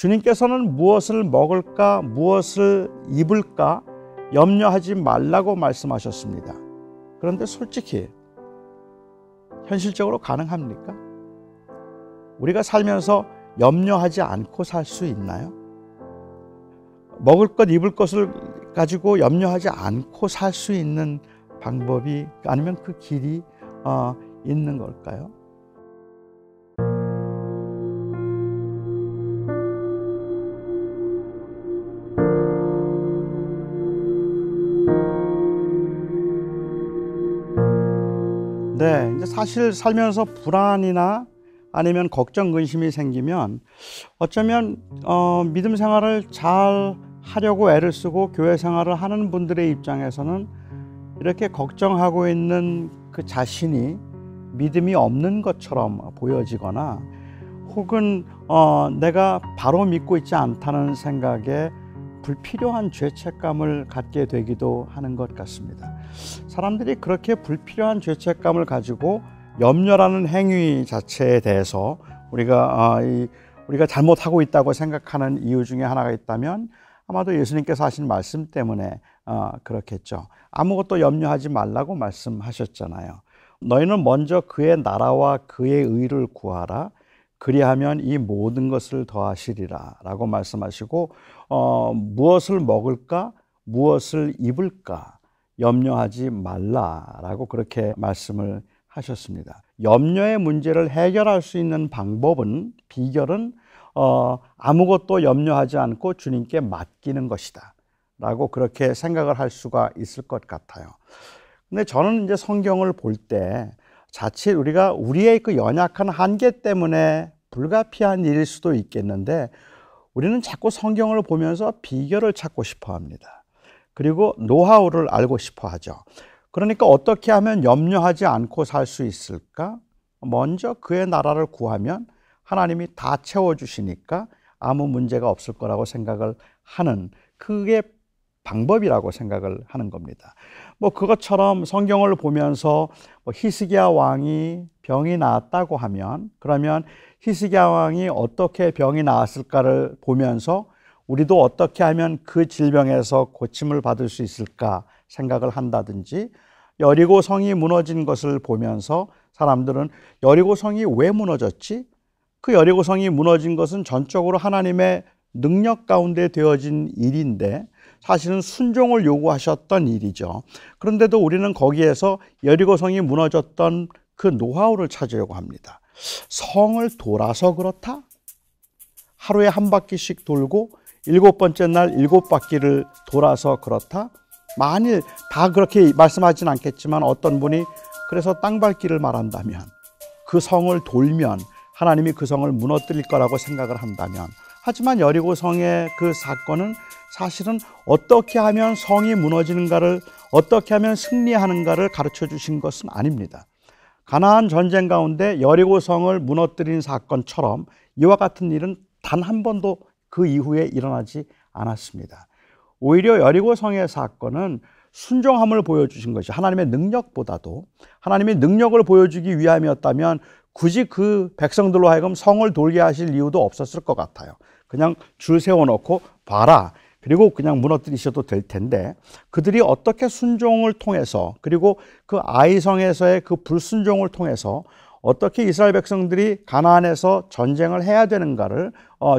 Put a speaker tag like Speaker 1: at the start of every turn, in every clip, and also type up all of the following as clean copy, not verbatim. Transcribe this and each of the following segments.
Speaker 1: 주님께서는 무엇을 먹을까, 무엇을 입을까 염려하지 말라고 말씀하셨습니다. 그런데 솔직히 현실적으로 가능합니까? 우리가 살면서 염려하지 않고 살 수 있나요? 먹을 것, 입을 것을 가지고 염려하지 않고 살 수 있는 방법이 아니면 그 길이 있는 걸까요? 네, 이제 사실 살면서 불안이나 아니면 걱정, 근심이 생기면 어쩌면 믿음 생활을 잘 하려고 애를 쓰고 교회 생활을 하는 분들의 입장에서는 이렇게 걱정하고 있는 그 자신이 믿음이 없는 것처럼 보여지거나 혹은 내가 바로 믿고 있지 않다는 생각에 불필요한 죄책감을 갖게 되기도 하는 것 같습니다. 사람들이 그렇게 불필요한 죄책감을 가지고 염려라는 행위 자체에 대해서 우리가 잘못하고 있다고 생각하는 이유 중에 하나가 있다면 아마도 예수님께서 하신 말씀 때문에 그렇겠죠. 아무것도 염려하지 말라고 말씀하셨잖아요. 너희는 먼저 그의 나라와 그의 의를 구하라. 그리하면 이 모든 것을 더하시리라 라고 말씀하시고 무엇을 먹을까, 무엇을 입을까 염려하지 말라라고 그렇게 말씀을 하셨습니다. 염려의 문제를 해결할 수 있는 방법은, 비결은 아무것도 염려하지 않고 주님께 맡기는 것이다 라고 그렇게 생각을 할 수가 있을 것 같아요. 근데 저는 이제 성경을 볼 때 자칫 우리가 우리의 그 연약한 한계 때문에 불가피한 일일 수도 있겠는데 우리는 자꾸 성경을 보면서 비결을 찾고 싶어 합니다. 그리고 노하우를 알고 싶어 하죠. 그러니까 어떻게 하면 염려하지 않고 살 수 있을까? 먼저 그의 나라를 구하면 하나님이 다 채워주시니까 아무 문제가 없을 거라고 생각을 하는, 그게 방법이라고 생각을 하는 겁니다. 그것처럼 성경을 보면서 히스기야 왕이 병이 나았다고 하면, 그러면 히스기야 왕이 어떻게 병이 나았을까를 보면서 우리도 어떻게 하면 그 질병에서 고침을 받을 수 있을까 생각을 한다든지, 여리고 성이 무너진 것을 보면서 사람들은 여리고 성이 왜 무너졌지? 그 여리고 성이 무너진 것은 전적으로 하나님의 능력 가운데 되어진 일인데 사실은 순종을 요구하셨던 일이죠. 그런데도 우리는 거기에서 여리고 성이 무너졌던 그 노하우를 찾으려고 합니다. 성을 돌아서 그렇다? 하루에 한 바퀴씩 돌고 7번째 날 7바퀴를 돌아서 그렇다? 만일 다 그렇게 말씀하진 않겠지만 어떤 분이 그래서 땅밟기를 말한다면, 그 성을 돌면 하나님이 그 성을 무너뜨릴 거라고 생각을 한다면, 하지만 여리고 성의 그 사건은 사실은 어떻게 하면 성이 무너지는가를, 어떻게 하면 승리하는가를 가르쳐 주신 것은 아닙니다. 가나안 전쟁 가운데 여리고 성을 무너뜨린 사건처럼 이와 같은 일은 단 한 번도 그 이후에 일어나지 않았습니다. 오히려 여리고 성의 사건은 순종함을 보여주신 것이 하나님의 능력보다도, 하나님의 능력을 보여주기 위함이었다면 굳이 그 백성들로 하여금 성을 돌게 하실 이유도 없었을 것 같아요. 그냥 줄 세워놓고 봐라, 그리고 그냥 무너뜨리셔도 될 텐데, 그들이 어떻게 순종을 통해서, 그리고 그 아이성에서의 그 불순종을 통해서 어떻게 이스라엘 백성들이 가나안에서 전쟁을 해야 되는가를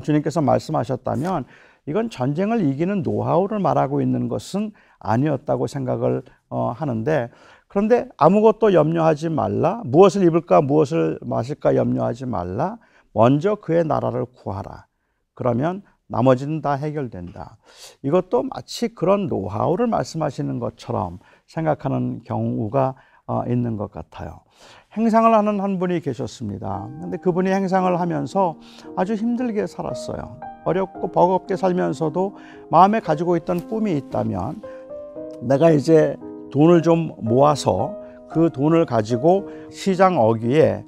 Speaker 1: 주님께서 말씀하셨다면 이건 전쟁을 이기는 노하우를 말하고 있는 것은 아니었다고 생각을 하는데, 그런데 아무것도 염려하지 말라, 무엇을 입을까 무엇을 마실까 염려하지 말라, 먼저 그의 나라를 구하라, 그러면 나머지는 다 해결된다. 이것도 마치 그런 노하우를 말씀하시는 것처럼 생각하는 경우가 있는 것 같아요. 행상을 하는 한 분이 계셨습니다. 근데 그분이 행상을 하면서 아주 힘들게 살았어요. 어렵고 버겁게 살면서도 마음에 가지고 있던 꿈이 있다면, 내가 이제 돈을 좀 모아서 그 돈을 가지고 시장 어귀에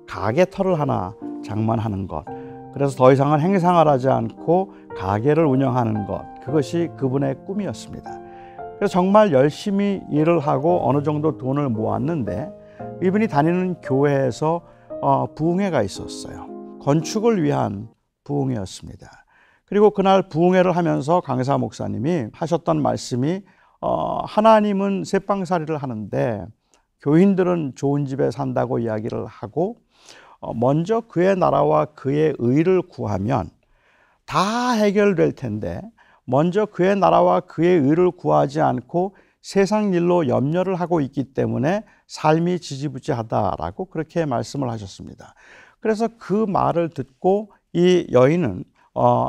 Speaker 1: 가게터를 하나 장만하는 것, 그래서 더 이상은 행상을 하지 않고 가게를 운영하는 것, 그것이 그분의 꿈이었습니다. 그래서 정말 열심히 일을 하고 어느 정도 돈을 모았는데 이분이 다니는 교회에서 부흥회가 있었어요. 건축을 위한 부흥회였습니다. 그리고 그날 부흥회를 하면서 강사 목사님이 하셨던 말씀이 하나님은 새빵살이를 하는데 교인들은 좋은 집에 산다고 이야기를 하고 먼저 그의 나라와 그의 의를 구하면 다 해결될 텐데 먼저 그의 나라와 그의 의를 구하지 않고 세상 일로 염려를 하고 있기 때문에 삶이 지지부지하다라고 그렇게 말씀을 하셨습니다. 그래서 그 말을 듣고 이 여인은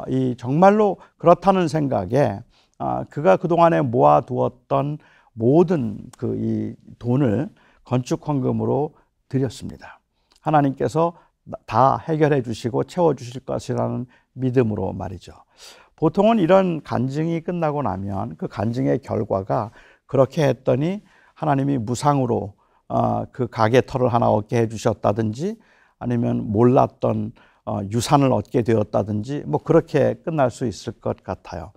Speaker 1: 이 정말로 그렇다는 생각에 그가 그동안에 모아두었던 모든 이 돈을 건축 헌금으로 드렸습니다. 하나님께서 다 해결해 주시고 채워 주실 것이라는 믿음으로 말이죠. 보통은 이런 간증이 끝나고 나면 그 간증의 결과가 그렇게 했더니 하나님이 무상으로 그 가게터를 하나 얻게 해주셨다든지 아니면 몰랐던 유산을 얻게 되었다든지 뭐 그렇게 끝날 수 있을 것 같아요.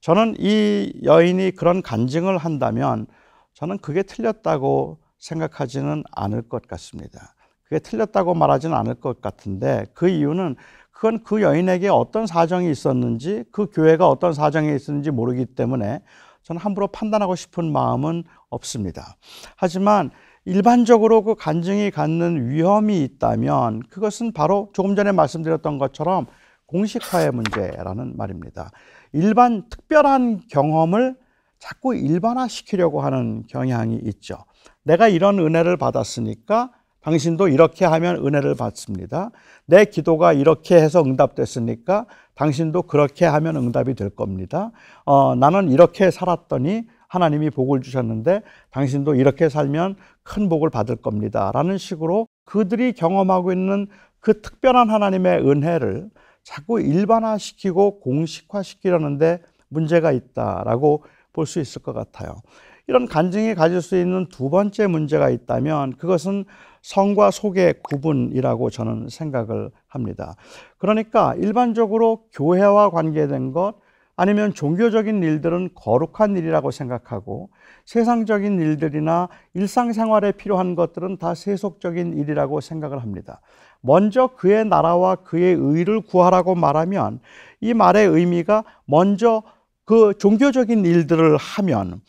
Speaker 1: 저는 이 여인이 그런 간증을 한다면 저는 그게 틀렸다고 생각하지는 않을 것 같습니다. 그게 틀렸다고 말하지는 않을 것 같은데 그 이유는 그건 그 여인에게 어떤 사정이 있었는지 그 교회가 어떤 사정이 있었는지 모르기 때문에 저는 함부로 판단하고 싶은 마음은 없습니다. 하지만 일반적으로 그 간증이 갖는 위험이 있다면 그것은 바로 조금 전에 말씀드렸던 것처럼 공식화의 문제라는 말입니다. 특별한 경험을 자꾸 일반화시키려고 하는 경향이 있죠. 내가 이런 은혜를 받았으니까 당신도 이렇게 하면 은혜를 받습니다. 내 기도가 이렇게 해서 응답됐으니까 당신도 그렇게 하면 응답이 될 겁니다. 나는 이렇게 살았더니 하나님이 복을 주셨는데 당신도 이렇게 살면 큰 복을 받을 겁니다. 라는 식으로 그들이 경험하고 있는 그 특별한 하나님의 은혜를 자꾸 일반화시키고 공식화시키려는데 문제가 있다라고 볼 수 있을 것 같아요. 이런 간증이 가질 수 있는 두 번째 문제가 있다면 그것은 성과 속의 구분이라고 저는 생각을 합니다. 그러니까 일반적으로 교회와 관계된 것 아니면 종교적인 일들은 거룩한 일이라고 생각하고 세상적인 일들이나 일상생활에 필요한 것들은 다 세속적인 일이라고 생각을 합니다. 먼저 그의 나라와 그의 의를 구하라고 말하면 이 말의 의미가 먼저 그 종교적인 일들을 하면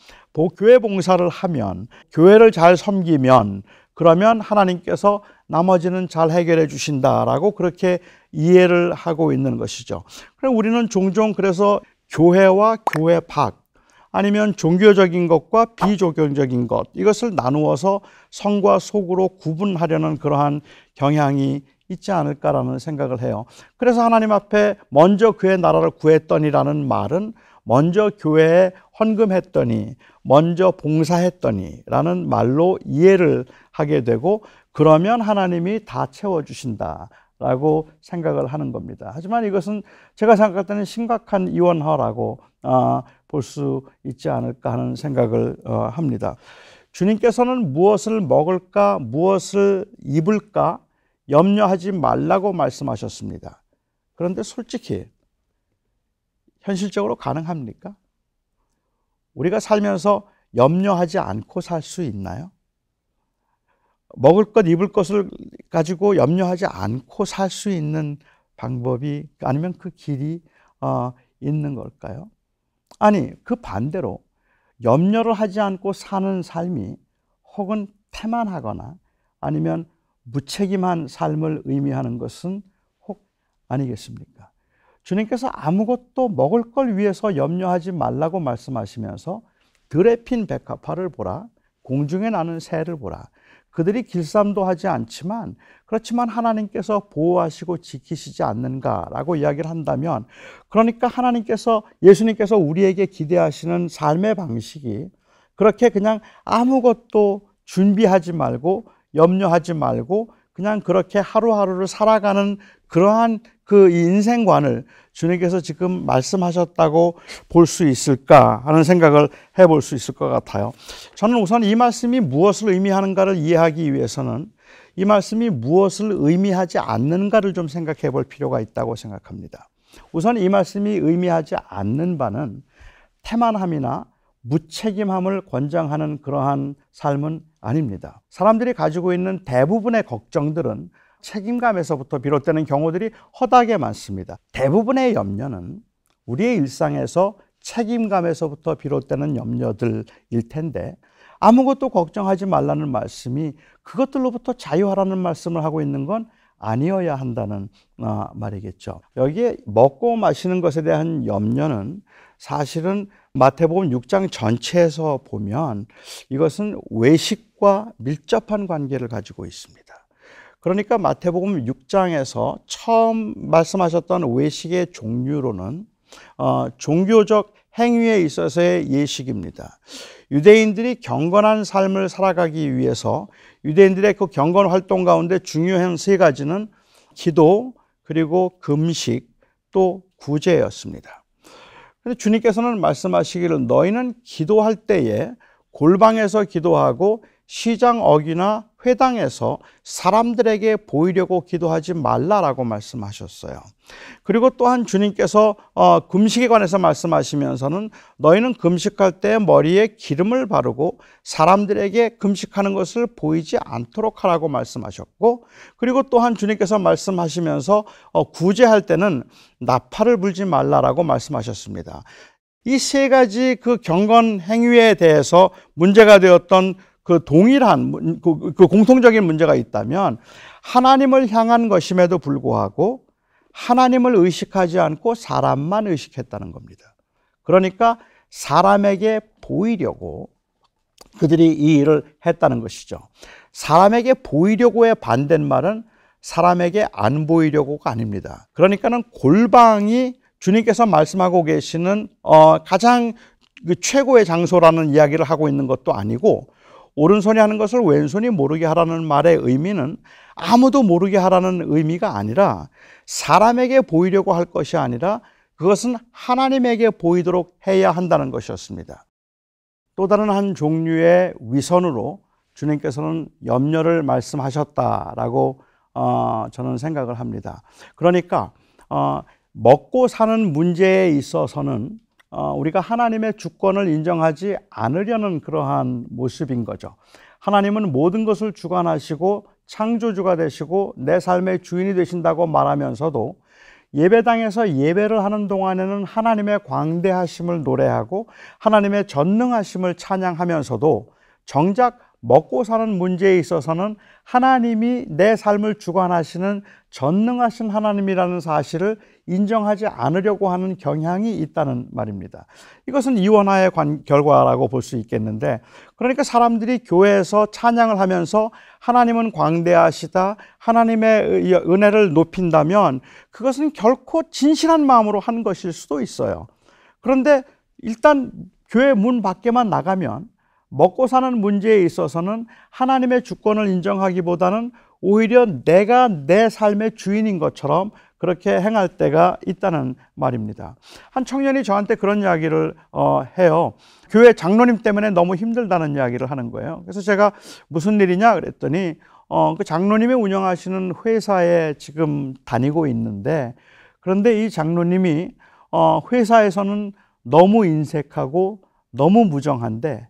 Speaker 1: 교회 봉사를 하면 교회를 잘 섬기면 그러면 하나님께서 나머지는 잘 해결해 주신다라고 그렇게 이해를 하고 있는 것이죠. 그럼 우리는 종종 그래서 교회와 교회 밖 아니면 종교적인 것과 비종교적인 것 이것을 나누어서 성과 속으로 구분하려는 그러한 경향이 있지 않을까라는 생각을 해요. 그래서 하나님 앞에 먼저 그의 나라를 구했더니라는 말은 먼저 교회에 헌금했더니 먼저 봉사했더니 라는 말로 이해를 하게 되고 그러면 하나님이 다 채워주신다라고 생각을 하는 겁니다. 하지만 이것은 제가 생각할 때는 심각한 이원화라고 볼 수 있지 않을까 하는 생각을 합니다. 주님께서는 무엇을 먹을까 무엇을 입을까 염려하지 말라고 말씀하셨습니다. 그런데 솔직히 현실적으로 가능합니까? 우리가 살면서 염려하지 않고 살 수 있나요? 먹을 것, 입을 것을 가지고 염려하지 않고 살 수 있는 방법이 아니면 그 길이 있는 걸까요? 아니, 그 반대로 염려를 하지 않고 사는 삶이 혹은 태만하거나 아니면 무책임한 삶을 의미하는 것은 혹 아니겠습니까? 주님께서 아무것도 먹을 걸 위해서 염려하지 말라고 말씀하시면서 들에 핀 백합화를 보라, 공중에 나는 새를 보라. 그들이 길쌈도 하지 않지만 그렇지만 하나님께서 보호하시고 지키시지 않는가라고 이야기를 한다면 그러니까 예수님께서 우리에게 기대하시는 삶의 방식이 그렇게 그냥 아무것도 준비하지 말고 염려하지 말고 그냥 그렇게 하루하루를 살아가는 그러한 그 인생관을 주님께서 지금 말씀하셨다고 볼 수 있을까 하는 생각을 해볼 수 있을 것 같아요. 저는 우선 이 말씀이 무엇을 의미하는가를 이해하기 위해서는 이 말씀이 무엇을 의미하지 않는가를 좀 생각해 볼 필요가 있다고 생각합니다. 우선 이 말씀이 의미하지 않는 바는 태만함이나 무책임함을 권장하는 그러한 삶은 아닙니다. 사람들이 가지고 있는 대부분의 걱정들은 책임감에서부터 비롯되는 경우들이 허다하게 많습니다. 대부분의 염려는 우리의 일상에서 책임감에서부터 비롯되는 염려들일 텐데 아무것도 걱정하지 말라는 말씀이 그것들로부터 자유하라는 말씀을 하고 있는 건 아니어야 한다는 말이겠죠. 여기에 먹고 마시는 것에 대한 염려는 사실은 마태복음 6장 전체에서 보면 이것은 외식과 밀접한 관계를 가지고 있습니다. 그러니까 마태복음 6장에서 처음 말씀하셨던 외식의 종류로는 종교적 행위에 있어서의 예식입니다. 유대인들이 경건한 삶을 살아가기 위해서 유대인들의 그 경건 활동 가운데 중요한 세 가지는 기도, 그리고 금식, 또 구제였습니다. 그런데 주님께서는 말씀하시기를 너희는 기도할 때에 골방에서 기도하고 시장 어귀나 회당에서 사람들에게 보이려고 기도하지 말라라고 말씀하셨어요. 그리고 또한 주님께서 금식에 관해서 말씀하시면서는 너희는 금식할 때 머리에 기름을 바르고 사람들에게 금식하는 것을 보이지 않도록 하라고 말씀하셨고, 그리고 또한 주님께서 말씀하시면서 구제할 때는 나팔을 불지 말라라고 말씀하셨습니다. 이 세 가지 그 경건 행위에 대해서 문제가 되었던 그 동일한 그 공통적인 문제가 있다면 하나님을 향한 것임에도 불구하고 하나님을 의식하지 않고 사람만 의식했다는 겁니다. 그러니까 사람에게 보이려고 그들이 이 일을 했다는 것이죠. 사람에게 보이려고의 반대말은 사람에게 안 보이려고가 아닙니다. 그러니까는 골방이 주님께서 말씀하고 계시는 가장 최고의 장소라는 이야기를 하고 있는 것도 아니고, 오른손이 하는 것을 왼손이 모르게 하라는 말의 의미는 아무도 모르게 하라는 의미가 아니라 사람에게 보이려고 할 것이 아니라 그것은 하나님에게 보이도록 해야 한다는 것이었습니다. 또 다른 한 종류의 위선으로 주님께서는 염려를 말씀하셨다라고 저는 생각을 합니다. 그러니까 먹고 사는 문제에 있어서는 우리가 하나님의 주권을 인정하지 않으려는 그러한 모습인 거죠. 하나님은 모든 것을 주관하시고 창조주가 되시고 내 삶의 주인이 되신다고 말하면서도 예배당에서 예배를 하는 동안에는 하나님의 광대하심을 노래하고 하나님의 전능하심을 찬양하면서도 정작 먹고 사는 문제에 있어서는 하나님이 내 삶을 주관하시는 전능하신 하나님이라는 사실을 인정하지 않으려고 하는 경향이 있다는 말입니다. 이것은 이원화의 결과라고 볼 수 있겠는데, 그러니까 사람들이 교회에서 찬양을 하면서 하나님은 광대하시다, 하나님의 은혜를 높인다면 그것은 결코 진실한 마음으로 한 것일 수도 있어요. 그런데 일단 교회 문 밖에만 나가면 먹고 사는 문제에 있어서는 하나님의 주권을 인정하기보다는 오히려 내가 내 삶의 주인인 것처럼 그렇게 행할 때가 있다는 말입니다. 한 청년이 저한테 그런 이야기를 해요. 교회 장로님 때문에 너무 힘들다는 이야기를 하는 거예요. 그래서 제가 무슨 일이냐 그랬더니 그 장로님이 운영하시는 회사에 지금 다니고 있는데, 그런데 이 장로님이 회사에서는 너무 인색하고 너무 무정한데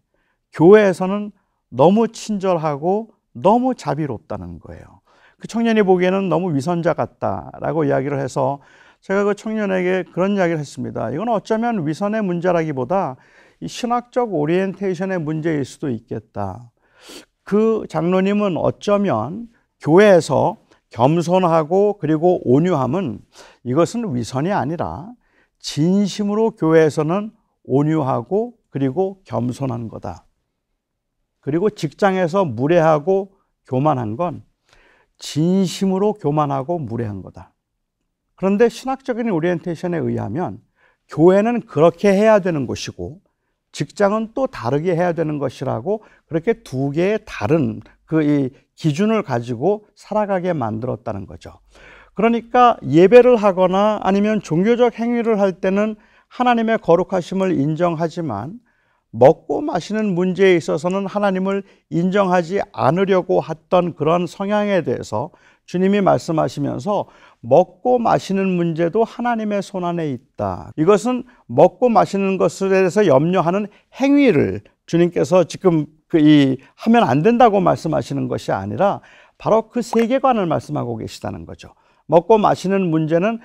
Speaker 1: 교회에서는 너무 친절하고 너무 자비롭다는 거예요. 그 청년이 보기에는 너무 위선자 같다라고 이야기를 해서 제가 그 청년에게 그런 이야기를 했습니다. 이건 어쩌면 위선의 문제라기보다 이 신학적 오리엔테이션의 문제일 수도 있겠다. 그 장로님은 어쩌면 교회에서 겸손하고 그리고 온유함은 이것은 위선이 아니라 진심으로 교회에서는 온유하고 그리고 겸손한 거다. 그리고 직장에서 무례하고 교만한 건 진심으로 교만하고 무례한 거다. 그런데 신학적인 오리엔테이션에 의하면 교회는 그렇게 해야 되는 것이고 직장은 또 다르게 해야 되는 것이라고 그렇게 두 개의 다른 이 기준을 가지고 살아가게 만들었다는 거죠. 그러니까 예배를 하거나 아니면 종교적 행위를 할 때는 하나님의 거룩하심을 인정하지만 먹고 마시는 문제에 있어서는 하나님을 인정하지 않으려고 했던 그런 성향에 대해서 주님이 말씀하시면서 먹고 마시는 문제도 하나님의 손안에 있다. 이것은 먹고 마시는 것에 대해서 염려하는 행위를 주님께서 지금 하면 안 된다고 말씀하시는 것이 아니라 바로 그 세계관을 말씀하고 계시다는 거죠. 먹고 마시는 문제는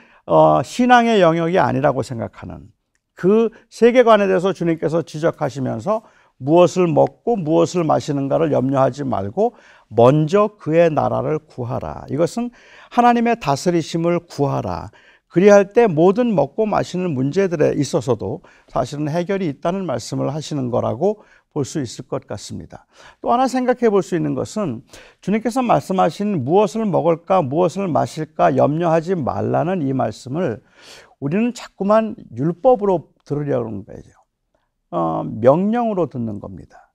Speaker 1: 신앙의 영역이 아니라고 생각하는 그 세계관에 대해서 주님께서 지적하시면서 무엇을 먹고 무엇을 마시는가를 염려하지 말고 먼저 그의 나라를 구하라. 이것은 하나님의 다스리심을 구하라. 그리할 때 모든 먹고 마시는 문제들에 있어서도 사실은 해결이 있다는 말씀을 하시는 거라고 볼 수 있을 것 같습니다. 또 하나 생각해 볼 수 있는 것은 주님께서 말씀하신 무엇을 먹을까 무엇을 마실까 염려하지 말라는 이 말씀을 우리는 자꾸만 율법으로 들으려는 거예요. 명령으로 듣는 겁니다.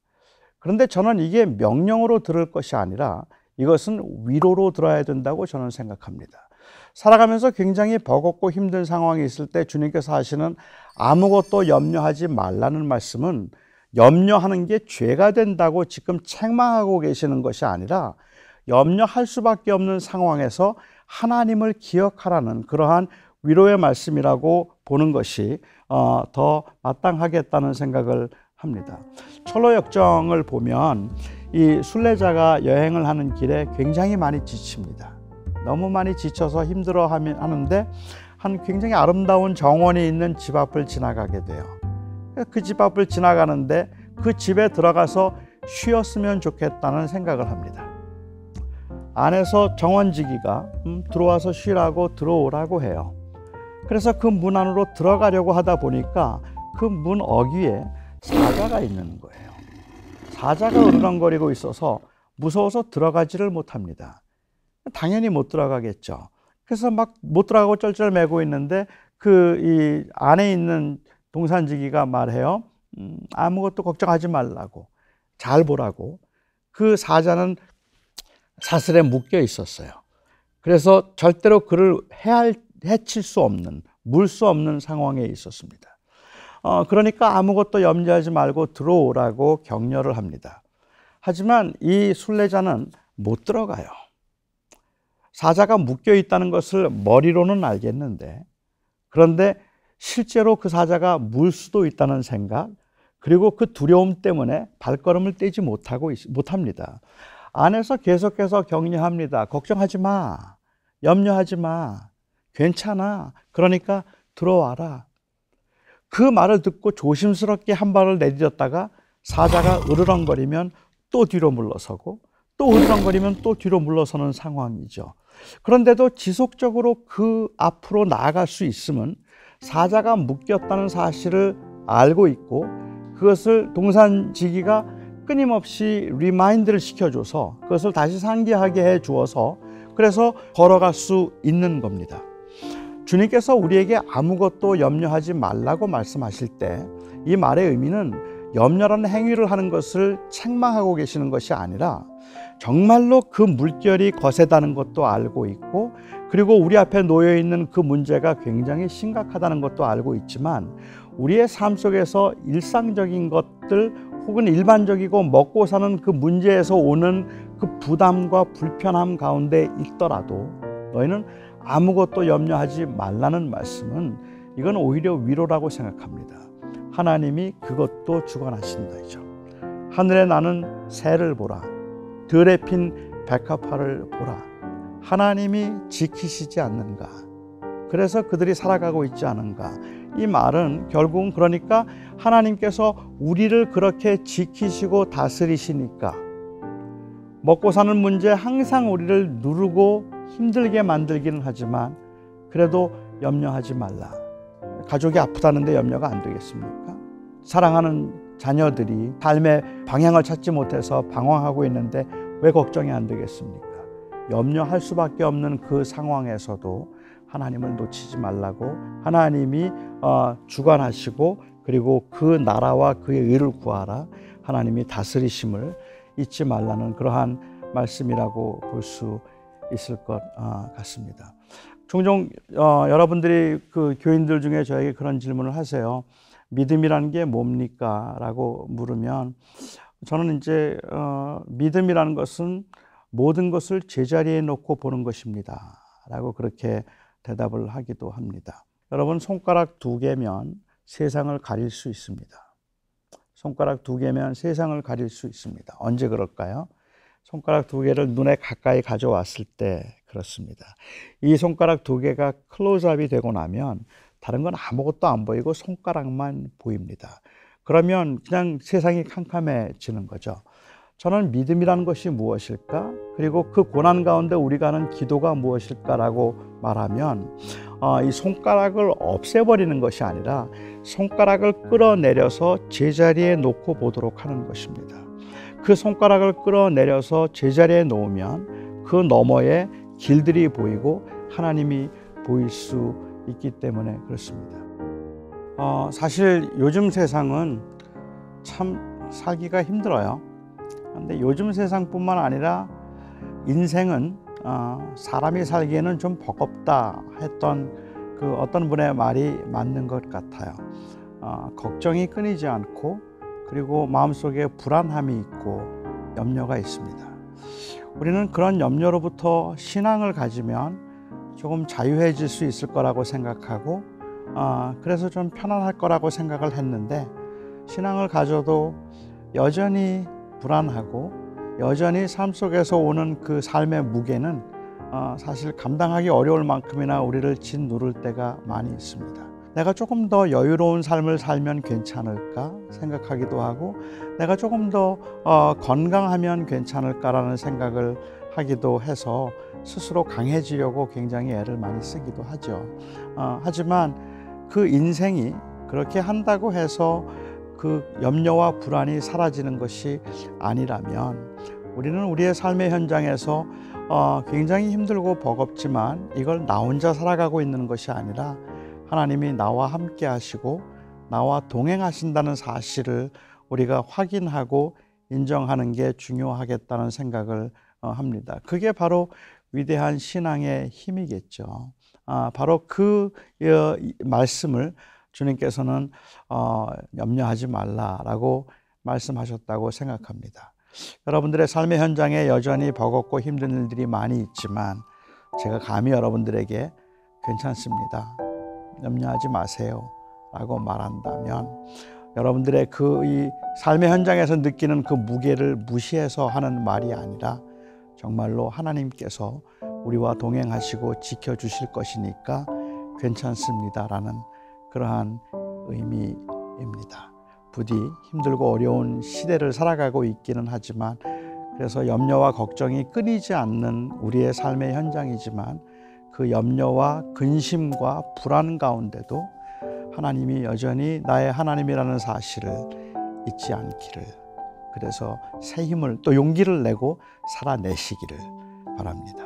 Speaker 1: 그런데 저는 이게 명령으로 들을 것이 아니라 이것은 위로로 들어야 된다고 저는 생각합니다. 살아가면서 굉장히 버겁고 힘든 상황이 있을 때 주님께서 하시는 아무것도 염려하지 말라는 말씀은 염려하는 게 죄가 된다고 지금 책망하고 계시는 것이 아니라 염려할 수밖에 없는 상황에서 하나님을 기억하라는 그러한 위로의 말씀이라고 보는 것이 더 마땅하겠다는 생각을 합니다. 철로 역정을 보면 이 순례자가 여행을 하는 길에 굉장히 많이 지칩니다. 너무 많이 지쳐서 힘들어 하는데 한 굉장히 아름다운 정원이 있는 집 앞을 지나가게 돼요. 그 집 앞을 지나가는데 그 집에 들어가서 쉬었으면 좋겠다는 생각을 합니다. 안에서 정원지기가 들어와서 쉬라고 들어오라고 해요. 그래서 그 문 안으로 들어가려고 하다 보니까 그 문 어귀에 사자가 있는 거예요. 사자가 으르렁거리고 있어서 무서워서 들어가지를 못합니다. 당연히 못 들어가겠죠. 그래서 막 못 들어가고 쩔쩔매고 있는데 이 안에 있는 동산지기가 말해요. 아무것도 걱정하지 말라고, 잘 보라고. 그 사자는 사슬에 묶여 있었어요. 그래서 절대로 그를 해칠 수 없는, 물 수 없는 상황에 있었습니다. 그러니까 아무것도 염려하지 말고 들어오라고 격려를 합니다. 하지만 이 순례자는 못 들어가요. 사자가 묶여 있다는 것을 머리로는 알겠는데, 그런데 실제로 그 사자가 물 수도 있다는 생각, 그리고 그 두려움 때문에 발걸음을 떼지 못합니다. 안에서 계속해서 격려합니다. 걱정하지 마. 염려하지 마. 괜찮아. 그러니까 들어와라. 그 말을 듣고 조심스럽게 한 발을 내딛었다가 사자가 으르렁거리면 또 뒤로 물러서고 또 으르렁거리면 또 뒤로 물러서는 상황이죠. 그런데도 지속적으로 그 앞으로 나아갈 수 있으면 사자가 묶였다는 사실을 알고 있고 그것을 동산지기가 끊임없이 리마인드를 시켜줘서 그것을 다시 상기하게 해주어서 그래서 걸어갈 수 있는 겁니다. 주님께서 우리에게 아무것도 염려하지 말라고 말씀하실 때 이 말의 의미는 염려라는 행위를 하는 것을 책망하고 계시는 것이 아니라 정말로 그 물결이 거세다는 것도 알고 있고 그리고 우리 앞에 놓여 있는 그 문제가 굉장히 심각하다는 것도 알고 있지만 우리의 삶 속에서 일상적인 것들 혹은 일반적이고 먹고 사는 그 문제에서 오는 그 부담과 불편함 가운데 있더라도 너희는 아무것도 염려하지 말라는 말씀은 이건 오히려 위로라고 생각합니다. 하나님이 그것도 주관하신다죠. 하늘에 나는 새를 보라. 들에 핀 백합화를 보라. 하나님이 지키시지 않는가? 그래서 그들이 살아가고 있지 않은가? 이 말은 결국은 그러니까 하나님께서 우리를 그렇게 지키시고 다스리시니까 먹고 사는 문제 항상 우리를 누르고 힘들게 만들기는 하지만 그래도 염려하지 말라. 가족이 아프다는데 염려가 안 되겠습니까? 사랑하는 자녀들이 삶의 방향을 찾지 못해서 방황하고 있는데 왜 걱정이 안 되겠습니까? 염려할 수밖에 없는 그 상황에서도 하나님을 놓치지 말라고 하나님이 주관하시고 그리고 그 나라와 그의 의를 구하라. 하나님이 다스리심을 잊지 말라는 그러한 말씀이라고 볼 수 있을 것 같습니다. 종종 여러분들이 그 교인들 중에 저에게 그런 질문을 하세요. 믿음이라는 게 뭡니까? 라고 물으면 저는 이제 믿음이라는 것은 모든 것을 제자리에 놓고 보는 것입니다. 라고 그렇게 대답을 하기도 합니다. 여러분 손가락 2개면 세상을 가릴 수 있습니다. 손가락 2개면 세상을 가릴 수 있습니다. 언제 그럴까요? 손가락 2개를 눈에 가까이 가져왔을 때 그렇습니다. 이 손가락 두 개가 클로즈업이 되고 나면 다른 건 아무것도 안 보이고 손가락만 보입니다. 그러면 그냥 세상이 캄캄해지는 거죠. 저는 믿음이라는 것이 무엇일까? 그리고 그 고난 가운데 우리가 하는 기도가 무엇일까라고 말하면 이 손가락을 없애버리는 것이 아니라 손가락을 끌어내려서 제자리에 놓고 보도록 하는 것입니다. 그 손가락을 끌어내려서 제자리에 놓으면 그 너머에 길들이 보이고 하나님이 보일 수 있기 때문에 그렇습니다. 사실 요즘 세상은 참 살기가 힘들어요. 근데 요즘 세상뿐만 아니라 인생은 사람이 살기에는 좀 버겁다 했던 그 어떤 분의 말이 맞는 것 같아요. 걱정이 끊이지 않고 그리고 마음속에 불안함이 있고 염려가 있습니다. 우리는 그런 염려로부터 신앙을 가지면 조금 자유해질 수 있을 거라고 생각하고 그래서 좀 편안할 거라고 생각을 했는데 신앙을 가져도 여전히 불안하고 여전히 삶 속에서 오는 그 삶의 무게는 사실 감당하기 어려울 만큼이나 우리를 짓누를 때가 많이 있습니다. 내가 조금 더 여유로운 삶을 살면 괜찮을까 생각하기도 하고 내가 조금 더 건강하면 괜찮을까라는 생각을 하기도 해서 스스로 강해지려고 굉장히 애를 많이 쓰기도 하죠. 하지만 그 인생이 그렇게 한다고 해서 그 염려와 불안이 사라지는 것이 아니라면 우리는 우리의 삶의 현장에서 굉장히 힘들고 버겁지만 이걸 나 혼자 살아가고 있는 것이 아니라 하나님이 나와 함께 하시고 나와 동행하신다는 사실을 우리가 확인하고 인정하는 게 중요하겠다는 생각을 합니다. 그게 바로 위대한 신앙의 힘이겠죠. 바로 그 말씀을 주님께서는 염려하지 말라라고 말씀하셨다고 생각합니다. 여러분들의 삶의 현장에 여전히 버겁고 힘든 일들이 많이 있지만 제가 감히 여러분들에게 괜찮습니다, 염려하지 마세요 라고 말한다면 여러분들의 이 삶의 현장에서 느끼는 그 무게를 무시해서 하는 말이 아니라 정말로 하나님께서 우리와 동행하시고 지켜주실 것이니까 괜찮습니다라는 그러한 의미입니다. 부디 힘들고 어려운 시대를 살아가고 있기는 하지만 그래서 염려와 걱정이 끊이지 않는 우리의 삶의 현장이지만 그 염려와 근심과 불안 가운데도 하나님이 여전히 나의 하나님이라는 사실을 잊지 않기를, 그래서 새 힘을 또 용기를 내고 살아내시기를 바랍니다.